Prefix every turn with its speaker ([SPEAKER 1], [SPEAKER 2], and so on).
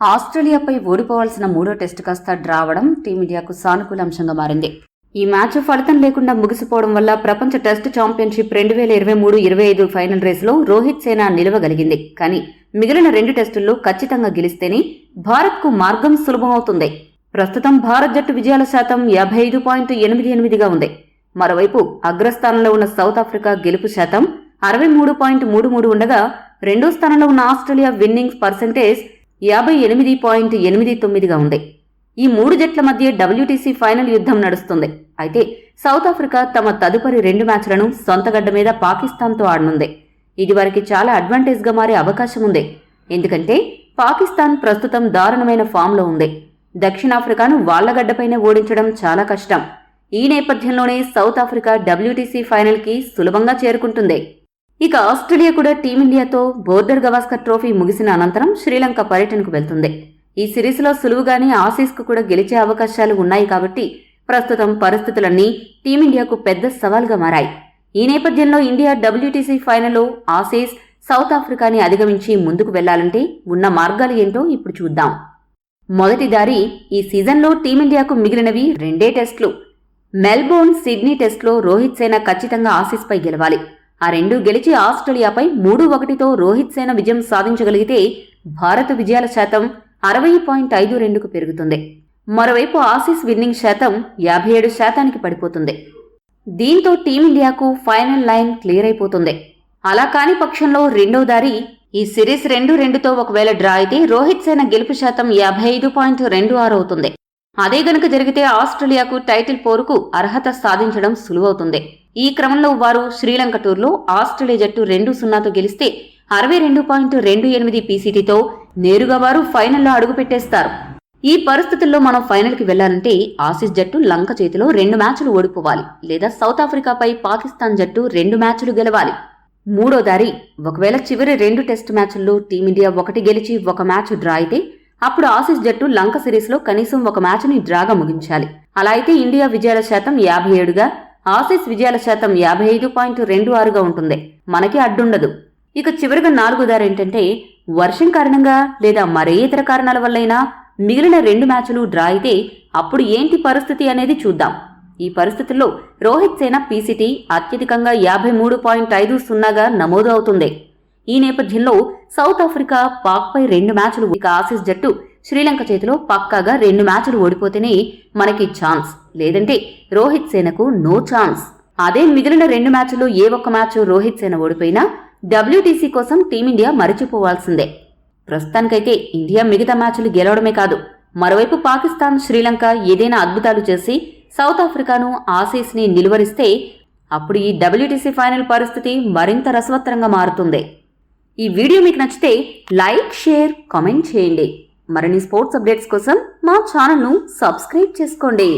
[SPEAKER 1] ఆస్ట్రేలియాపై ఓడిపోవాల్సిన మూడో టెస్టు కాస్త డ్రా అవడం టీమిండియాకు సానుకూల అంశంగా మారింది. ఈ మ్యాచ్ ఫలితం లేకుండా ముగిసిపోవడం వల్ల ప్రపంచ టెస్టు ఛాంపియన్షిప్ 2023-25 ఫైనల్ రేసులో రోహిత్ సేన నిలవగలిగింది. కానీ మిగిలిన 2 టెస్టుల్లో ఖచ్చితంగా గెలిస్తేనే భారత్కు మార్గం సులభమవుతుంది. ప్రస్తుతం భారత్ జట్టు విజయాల శాతం 55.88గా ఉంది. మరోవైపు అగ్రస్థానంలో ఉన్న సౌత్ ఆఫ్రికా గెలుపు శాతం 63.33 ఉండగా రెండో స్థానంలో ఉన్న ఆస్ట్రేలియా విన్నింగ్స్ పర్సెంటేజ్ 58.89గా ఉంది. ఈ 3 జట్ల మధ్య WTC ఫైనల్ యుద్ధం నడుస్తుంది. అయితే సౌత్ ఆఫ్రికా తమ తదుపరి 2 మ్యాచ్లను సొంతగడ్డ మీద పాకిస్తాన్తో ఆడనుంది. ఇది వారికి చాలా అడ్వాంటేజ్గా మారే అవకాశం ఉంది. ఎందుకంటే పాకిస్తాన్ ప్రస్తుతం దారుణమైన ఫామ్లో ఉంది. దక్షిణాఫ్రికాను వాళ్లగడ్డపైనే ఓడించడం చాలా కష్టం. ఈ నేపథ్యంలోనే సౌత్ ఆఫ్రికా WTC ఫైనల్కి సులభంగా చేరుకుంటుంది. ఇక ఆస్ట్రేలియా కూడా టీమిండియాతో బోర్డర్ గవాస్కర్ ట్రోఫీ ముగిసిన అనంతరం శ్రీలంక పర్యటనకు వెళ్తుంది. ఈ సిరీస్లో సులువుగానే ఆసీస్కు కూడా గెలిచే అవకాశాలు ఉన్నాయి. కాబట్టి ప్రస్తుతం పరిస్థితులన్నీ టీమిండియాకు పెద్ద సవాల్గా మారాయి. ఈ నేపథ్యంలో ఇండియా WTC ఫైనల్లో ఆసీస్, సౌత్ ఆఫ్రికాని అధిగమించి ముందుకు వెళ్లాలంటే ఉన్న మార్గాలు ఏంటో ఇప్పుడు చూద్దాం. మొదటి దారి ఈ సీజన్లో టీమిండియాకు మిగిలినవి 2 టెస్టులు. మెల్బోర్న్, సిడ్నీ టెస్టులో రోహిత్ సేన ఖచ్చితంగా ఆసీస్పై గెలవాలి. ఆ 2 గెలిచి ఆస్ట్రేలియాపై 3-1తో రోహిత్ సేన విజయం సాధించగలిగితే భారత విజయాల శాతం 60.52కు పెరుగుతుంది. మరోవైపు ఆసీస్ విన్నింగ్ శాతం 57%కి పడిపోతుంది. దీంతో టీమిండియాకు ఫైనల్ లైన్ క్లియర్ అయిపోతుంది. అలా కాని పక్షంలో రెండో దారి ఈ సిరీస్ 2-2తో ఒకవేళ డ్రా అయితే రోహిత్ సేన గెలుపు శాతం 55.26 అవుతుంది. అదే గనుక జరిగితే ఆస్ట్రేలియాకు టైటిల్ పోరుకు అర్హత సాధించడం సులువవుతుంది. ఈ క్రమంలో వారు శ్రీలంక టూర్లో ఆస్ట్రేలియా జట్టు 2-0తో గెలిస్తే 62.28 PCTతో నేరుగా వారు ఫైనల్లో అడుగుపెట్టేస్తారు. ఈ పరిస్థితుల్లో మనం ఫైనల్కి వెళ్లాలంటే ఆసీస్ జట్టు లంక చేతిలో 2 మ్యాచ్లు ఓడిపోవాలి, లేదా సౌత్ ఆఫ్రికాపై పాకిస్తాన్ జట్టు 2 మ్యాచ్లు గెలవాలి. మూడో దారి ఒకవేళ చివరి 2 టెస్టు మ్యాచ్ల్లో టీమిండియా 1 గెలిచి 1 మ్యాచ్ డ్రా అయితే అప్పుడు ఆసీస్ జట్టు లంక సిరీస్లో కనీసం 1 మ్యాచ్ని డ్రాగా ముగించాలి. అలా అయితే ఇండియా విజయాల శాతం 57గా, ఆసీస్ విజయాల శాతం 55.26గా ఉంటుంది. మనకి అడ్డుండదు. ఇక చివరిగా 4వ దారి ఏంటంటే వర్షం కారణంగా లేదా మరే ఇతర కారణాల వల్లైనా మిగిలిన 2 మ్యాచ్లు డ్రా అయితే అప్పుడు ఏంటి పరిస్థితి అనేది చూద్దాం. ఈ పరిస్థితుల్లో రోహిత్ సేన PCT అత్యధికంగా 53.50గా నమోదు అవుతుంది. ఈ నేపథ్యంలో సౌత్ ఆఫ్రికా పాక్పై 2 మ్యాచ్లు, ఇక ఆసీస్ జట్టు శ్రీలంక చేతిలో పక్కాగా 2 మ్యాచ్లు ఓడిపోతేనే మనకి ఛాన్స్, లేదంటే రోహిత్ సేనకు నో ఛాన్స్. అదే మిగిలిన 2 మ్యాచ్ల్లో ఏ ఒక్క మ్యాచ్ రోహిత్ సేన ఓడిపోయినా WTC కోసం టీమిండియా మరిచిపోవాల్సిందే. ప్రస్తుతానికైతే ఇండియా మిగతా మ్యాచ్లు గెలవడమే కాదు, మరోవైపు పాకిస్తాన్, శ్రీలంక ఏదైనా అద్భుతాలు చేసి సౌత్ ఆఫ్రికాను, ఆసీస్ని నిలువరిస్తే అప్పుడు ఈ WTC ఫైనల్ పరిస్థితి మరింత రసవత్తరంగా మారుతుంది. ఈ వీడియో మీకు నచ్చితే లైక్, షేర్, కామెంట్ చేయండి. మరిన్ని స్పోర్ట్స్ అప్డేట్స్ కోసం మా ఛానల్ను సబ్స్క్రైబ్ చేసుకోండి.